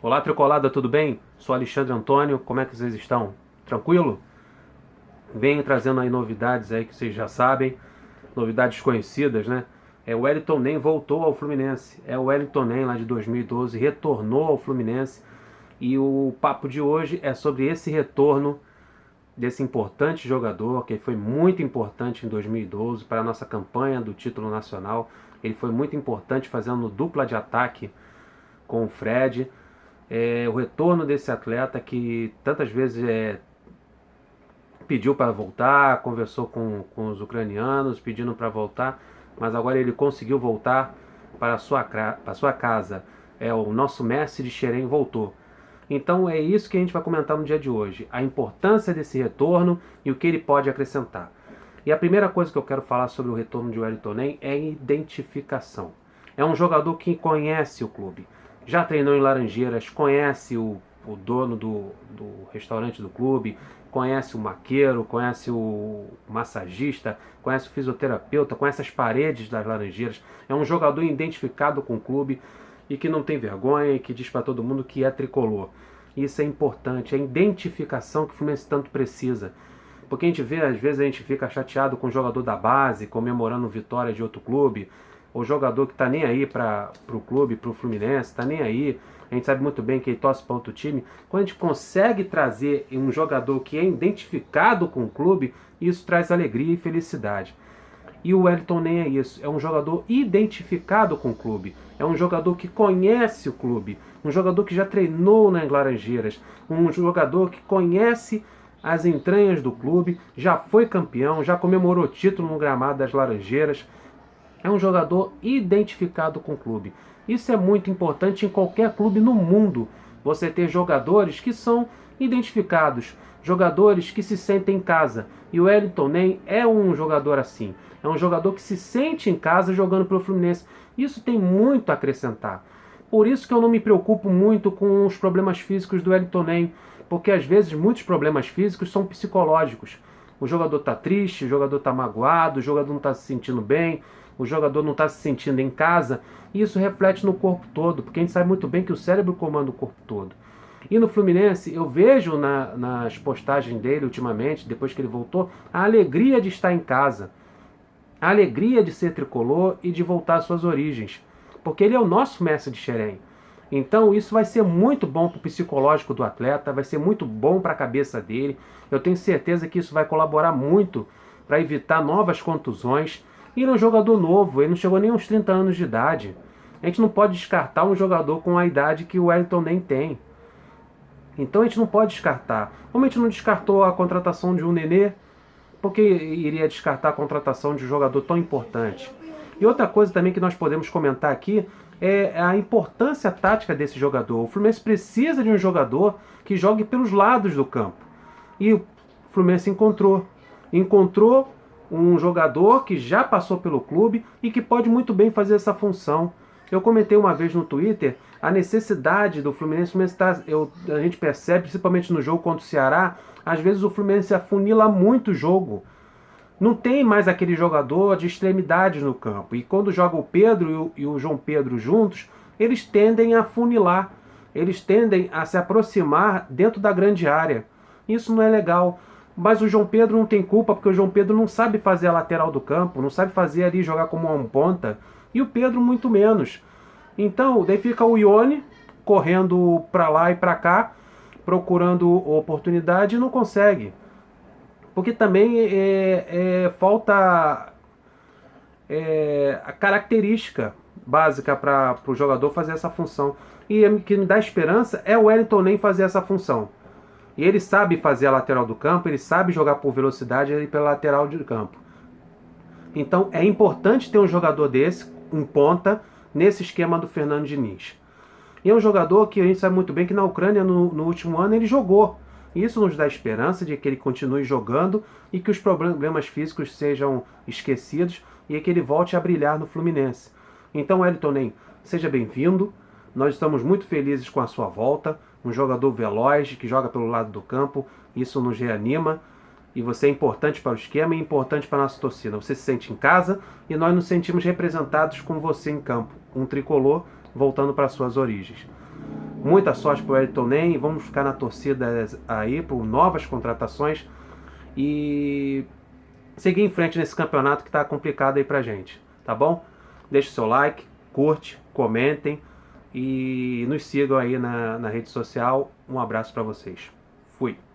Olá, Tricolada, tudo bem? Sou Alexandre Antônio, como é que vocês estão? Tranquilo? Venho trazendo aí novidades aí que vocês já sabem, novidades conhecidas, né? O Wellington Nem voltou ao Fluminense. O Wellington Nem lá de 2012 retornou ao Fluminense e o papo de hoje é sobre esse retorno desse importante jogador que foi muito importante em 2012 para a nossa campanha do título nacional. Ele foi muito importante fazendo dupla de ataque com o Fred. O retorno desse atleta que tantas vezes pediu para voltar, conversou com os ucranianos pedindo para voltar, mas agora ele conseguiu voltar para a sua casa. O nosso Messi de Xerém voltou. Então é isso que a gente vai comentar no dia de hoje, a importância desse retorno e o que ele pode acrescentar. E a primeira coisa que eu quero falar sobre o retorno de Wellington Nem é identificação. É um jogador que conhece o clube, já treinou em Laranjeiras, conhece o dono do restaurante do clube, conhece o maqueiro, conhece o massagista, conhece o fisioterapeuta, conhece as paredes das Laranjeiras. É um jogador identificado com o clube e que não tem vergonha e que diz para todo mundo que é tricolor. Isso é importante, é a identificação que o Fluminense tanto precisa. Porque a gente vê, às vezes a gente fica chateado com o jogador da base comemorando vitória de outro clube, ou jogador que está nem aí para o clube, para o Fluminense, está nem aí. A gente sabe muito bem que ele torce para outro time. Quando a gente consegue trazer um jogador que é identificado com o clube, isso traz alegria e felicidade. E o Wellington nem é isso, é um jogador identificado com o clube, é um jogador que conhece o clube, um jogador que já treinou nas Laranjeiras, um jogador que conhece as entranhas do clube, já foi campeão, já comemorou título no gramado das Laranjeiras. É um jogador identificado com o clube. Isso é muito importante em qualquer clube no mundo. Você ter jogadores que são identificados, jogadores que se sentem em casa. E o Wellington Nem é um jogador assim. É um jogador que se sente em casa jogando pelo Fluminense. Isso tem muito a acrescentar. Por isso que eu não me preocupo muito com os problemas físicos do Wellington Nem, porque às vezes muitos problemas físicos são psicológicos. O jogador está triste, o jogador está magoado, o jogador não está se sentindo bem, o jogador não está se sentindo em casa, e isso reflete no corpo todo, porque a gente sabe muito bem que o cérebro comanda o corpo todo. E no Fluminense, eu vejo nas postagens dele ultimamente, depois que ele voltou, a alegria de estar em casa, a alegria de ser tricolor e de voltar às suas origens, porque ele é o nosso Messi de Xerém. Então isso vai ser muito bom para o psicológico do atleta, vai ser muito bom para a cabeça dele. Eu tenho certeza que isso vai colaborar muito para evitar novas contusões. E ele é um jogador novo, ele não chegou nem aos 30 anos de idade. A gente não pode descartar um jogador com a idade que o Wellington Nem tem. Então a gente não pode descartar. Como a gente não descartou a contratação de um Nenê, porque iria descartar a contratação de um jogador tão importante? E outra coisa também que nós podemos comentar aqui é a importância tática desse jogador. O Fluminense precisa de um jogador que jogue pelos lados do campo. E o Fluminense encontrou um jogador que já passou pelo clube e que pode muito bem fazer essa função. Eu comentei uma vez no Twitter a necessidade do Fluminense. A gente percebe, principalmente no jogo contra o Ceará, às vezes o Fluminense afunila muito o jogo. Não tem mais aquele jogador de extremidades no campo. E quando joga o Pedro e o João Pedro juntos, eles tendem a funilar. Eles tendem a se aproximar dentro da grande área. Isso não é legal. Mas o João Pedro não tem culpa, porque o João Pedro não sabe fazer a lateral do campo, não sabe fazer ali, jogar como um ponta. E o Pedro muito menos. Então, daí fica o Ione correndo para lá e para cá, procurando oportunidade e não consegue. Porque também falta a característica básica para o jogador fazer essa função. E o que me dá esperança é o Wellington Nem fazer essa função. E ele sabe fazer a lateral do campo, ele sabe jogar por velocidade e pela lateral do campo. Então é importante ter um jogador desse, em ponta, nesse esquema do Fernando Diniz. E é um jogador que a gente sabe muito bem que na Ucrânia, no último ano, ele jogou. Isso nos dá esperança de que ele continue jogando e que os problemas físicos sejam esquecidos e que ele volte a brilhar no Fluminense. Então, Wellington Nem, seja bem-vindo. Nós estamos muito felizes com a sua volta. Um jogador veloz, que joga pelo lado do campo. Isso nos reanima. E você é importante para o esquema e importante para a nossa torcida. Você se sente em casa e nós nos sentimos representados com você em campo. Um tricolor voltando para suas origens. Muita sorte para o Wellington Nem. Vamos ficar na torcida aí por novas contratações e seguir em frente nesse campeonato que está complicado aí pra gente, tá bom? Deixe seu like, curte, comentem e nos sigam aí na rede social. Um abraço para vocês. Fui!